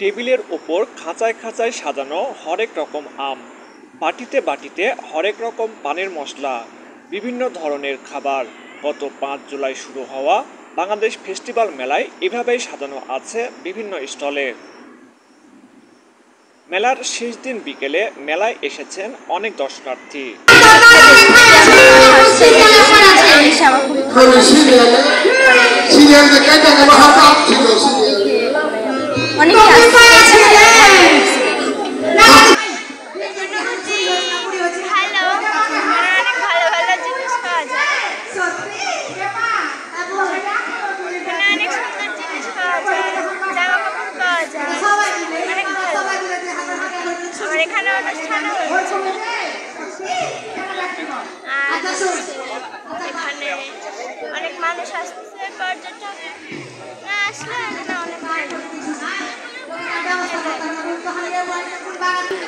টেবিলের ওপর খাঁচায় খাঁচায় সাজানো হরেক রকম আম, বাটিতে বাটিতে হরেক রকম পানের মশলা, বিভিন্ন ধরনের খাবার। গত 5 জুলাই শুরু হওয়া বাংলাদেশ ফেস্টিভ্যাল মেলায় এভাবেই সাজানো আছে বিভিন্ন স্টলে। মেলার শেষ দিন বিকেলে মেলায় এসেছেন অনেক দর্শনার্থী। এখানে অনুষ্ঠানও হয়েছে, আর এখানে অনেক মানুষ আসতেছে, পর্যটক আসলে অনেক ভালো।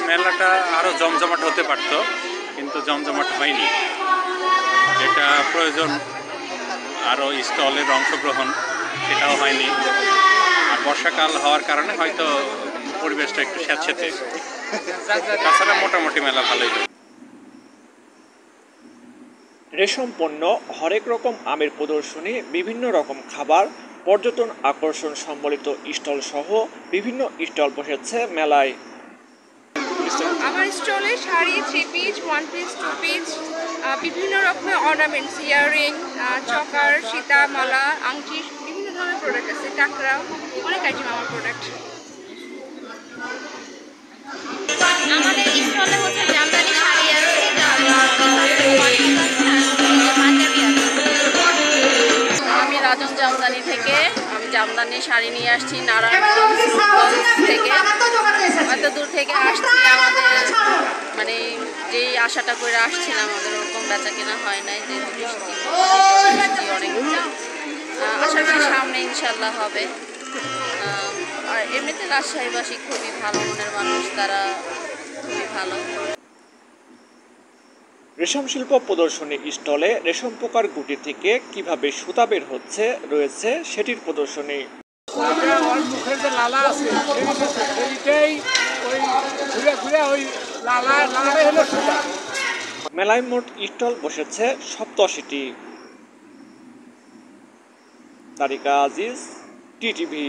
মেলাটা আরো জমজমাট হতে পারত, কিন্তু জমজমাট হয়নি। যেটা প্রয়োজন আরো স্টলের অংশগ্রহণ, সেটাও হয়নি। আর বর্ষাকাল হওয়ার কারণে হয়তো পরিবেশটা একটু স্যাঁতসেঁতে। তাছাড়া মোটামুটি মেলা ভালোই। রেশম পণ্য, হরেক রকম আমের প্রদর্শনী, বিভিন্ন রকম খাবার, পর্যটন আকর্ষণ সম্বলিত স্টল সহ বিভিন্ন স্টল বসেছে মেলায়। আমার স্টলে শাড়ি, 3 পিস, 1 পিস, 2 পিস, বিভিন্ন রকমের অর্নামেন্টস, ইয়াররিং, চকার, সীতা, মালা, আংটি, বিভিন্ন ধরনের প্রোডাক্ট আছে, টাকরা, অনেক আইটেম আমার প্রোডাক্ট। আমাদের স্টলে হচ্ছে জামদানি শাড়ি আছে, আমি রাজন জামদানি থেকে জামদানি শাড়ি নিয়ে আসছি নারায়ণগঞ্জ থেকে। এত দূর থেকে আসছি, আমাদের মানে যেই আশাটা করে আসছিলাম আমাদের ওরকম বেচা কেনা হয় নাই, যেহেতু বৃষ্টি অনেক। আশা করি সামনে ইনশাল্লাহ হবে। আর এমনিতে রাজশাহীবাসী খুবই ভালো মনের মানুষ, তারা খুবই ভালো। রেশম শিল্প প্রদর্শনী স্টলে রেশম পোকার গুটি থেকে কিভাবে সুতা বের হচ্ছে রয়েছে সেটির প্রদর্শনী। মেলায় মোট স্টল বসেছে 87টি। তারিকা আজিজ, টিটিভি।